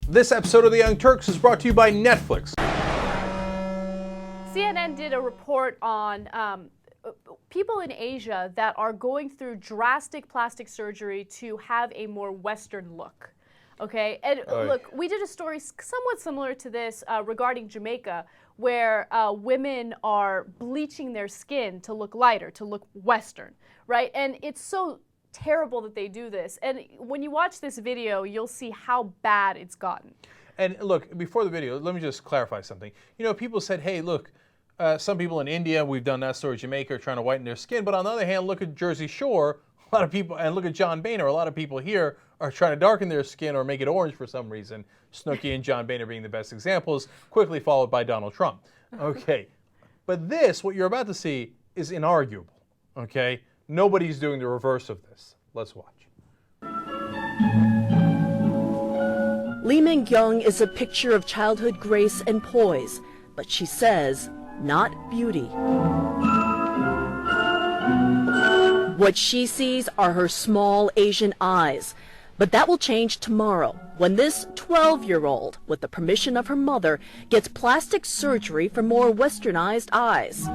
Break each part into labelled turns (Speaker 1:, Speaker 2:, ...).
Speaker 1: This episode of The Young Turks is brought to you by Netflix.
Speaker 2: CNN did a report on people in Asia that are going through drastic plastic surgery to have a more Western look. Okay, and look, we did a story somewhat similar to this regarding Jamaica, where women are bleaching their skin to look lighter, to look Western, right? And it's so terrible that they do this. And when you watch this video, you'll see how bad it's gotten.
Speaker 1: And look, before the video, let me just clarify something. You know, people said, hey, look, some people in India, we've done that story, Jamaica, are trying to whiten their skin. But on the other hand, look at Jersey Shore, a lot of people, and look at John Boehner, a lot of people here are trying to darken their skin or make it orange for some reason. Snooki and John Boehner being the best examples, quickly followed by Donald Trump. Okay, but this, what you're about to see, is inarguable, okay? Nobody's doing the reverse of this. Let's watch.
Speaker 3: Lee Min-kyung is a picture of childhood grace and poise, but she says, not beauty. What she sees are her small Asian eyes. But that will change tomorrow when this 12-year-old, with the permission of her mother, gets plastic surgery for more westernized eyes.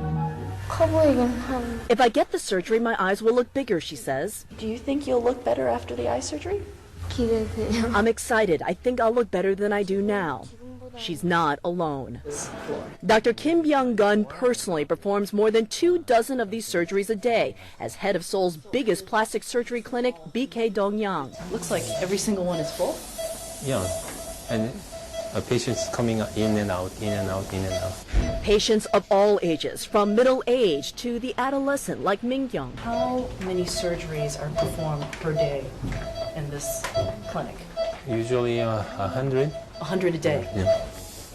Speaker 3: If I get the surgery, my eyes will look bigger, she says.
Speaker 4: Do you think you'll look better after the eye surgery?
Speaker 3: I'm excited. I think I'll look better than I do now. She's not alone. Dr. Kim Byung-gun personally performs more than 24 of these surgeries a day as head of Seoul's biggest plastic surgery clinic, BK Dongyang.
Speaker 4: Looks like every single one is full.
Speaker 5: Yeah, and patients coming in and out, in and out, in and out.
Speaker 3: Patients of all ages, from middle age to the adolescent like Min-kyung.
Speaker 4: How many surgeries are performed per day in this clinic?
Speaker 5: Usually 100.
Speaker 4: 100 a day.
Speaker 5: Yeah.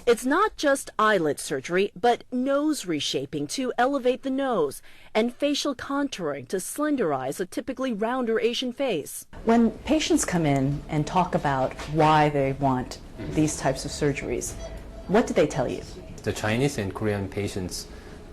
Speaker 3: It's not just eyelid surgery, but nose reshaping to elevate the nose and facial contouring to slenderize a typically rounder Asian face.
Speaker 4: When patients come in and talk about why they want these types of surgeries, what do they tell you?
Speaker 5: The Chinese and Korean patients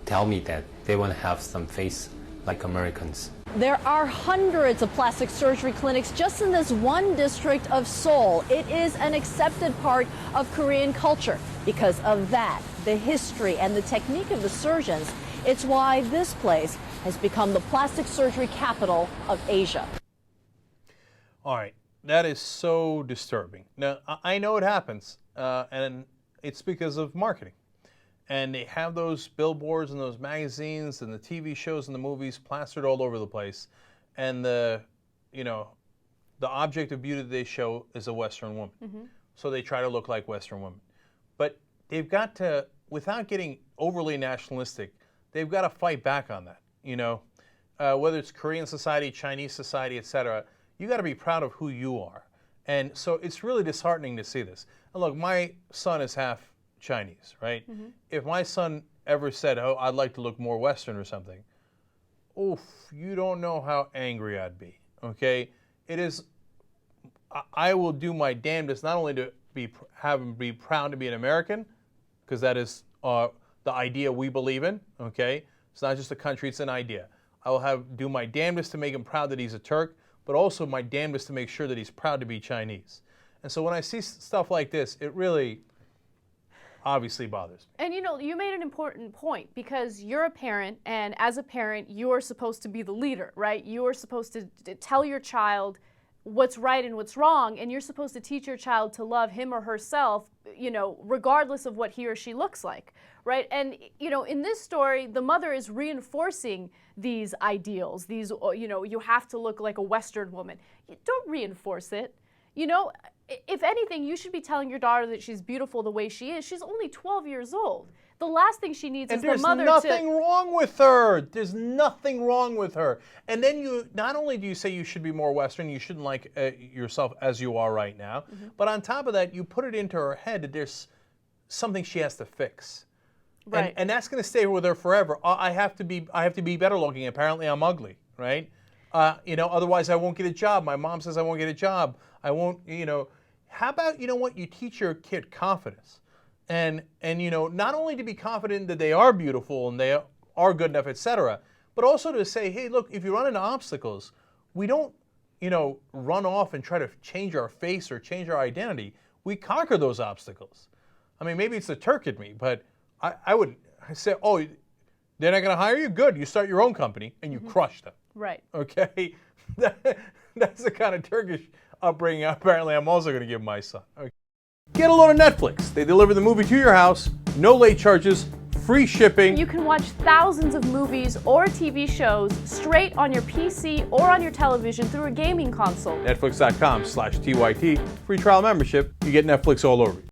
Speaker 5: tell me that they want to have some face like Americans.
Speaker 3: There are hundreds of plastic surgery clinics just in this one district of Seoul. It is an accepted part of Korean culture. Because of that, the history and the technique of the surgeons, it's why this place has become the plastic surgery capital of Asia.
Speaker 1: All right, that is so disturbing. Now, I know it happens, and it's because of marketing. And they have those billboards and those magazines and the TV shows and the movies plastered all over the place. And the object of beauty they show is a Western woman. Mm-hmm. So they try to look like Western women. But they've got to, without getting overly nationalistic, they've got to fight back on that. You know, whether it's Korean society, Chinese society, etc., you got to be proud of who you are. And so it's really disheartening to see this. And look, my son is half Chinese, right? Mm-hmm. If my son ever said, oh, I'd like to look more Western or something, oof, you don't know how angry I'd be, okay? It is, I will do my damnedest not only to have him be proud to be an American, because that is the idea we believe in, okay? It's not just a country, it's an idea. I will do my damnedest to make him proud that he's a Turk, but also my damnedest to make sure that he's proud to be Chinese. And so when I see stuff like this, it really obviously bothers me.
Speaker 2: And you know, you made an important point, because you're a parent, and as a parent, you're supposed to be the leader, right? You're supposed to tell your child what's right and what's wrong, and you're supposed to teach your child to love him or herself, you know, regardless of what he or she looks like, right? And, you know, in this story, the mother is reinforcing these ideals, these, you know, you have to look like a Western woman. Don't reinforce it, you know? If anything, you should be telling your daughter that she's beautiful the way she is. She's only 12 years old. The last thing she needs is the mother to...
Speaker 1: And there's nothing wrong with her. There's nothing wrong with her. And then you, not only do you say you should be more Western, you shouldn't like yourself as you are right now, mm-hmm. but on top of that, you put it into her head that there's something she has to fix.
Speaker 2: Right.
Speaker 1: And that's going to stay with her forever. I have to be better looking. Apparently I'm ugly, right? You know, otherwise I won't get a job. My mom says I won't get a job. I won't, you know. How about, you know what, you teach your kid confidence. And you know, not only to be confident that they are beautiful and they are good enough, etc., but also to say, hey, look, if you run into obstacles, we don't, you know, run off and try to change our face or change our identity. we conquer those obstacles. I mean, maybe it's the Turk in me, but I would say, oh, they're not going to hire you? Good. You start your own company and you crush them.
Speaker 2: Right.
Speaker 1: Okay? That's the kind of Turkish upbringing apparently I'm also going to give my son. Okay. Get a load of Netflix. They deliver the movie to your house, no late charges, free shipping.
Speaker 2: You can watch thousands of movies or TV shows straight on your PC or on your television through a gaming console.
Speaker 1: Netflix.com/TYT. Free trial membership. You get Netflix all over you.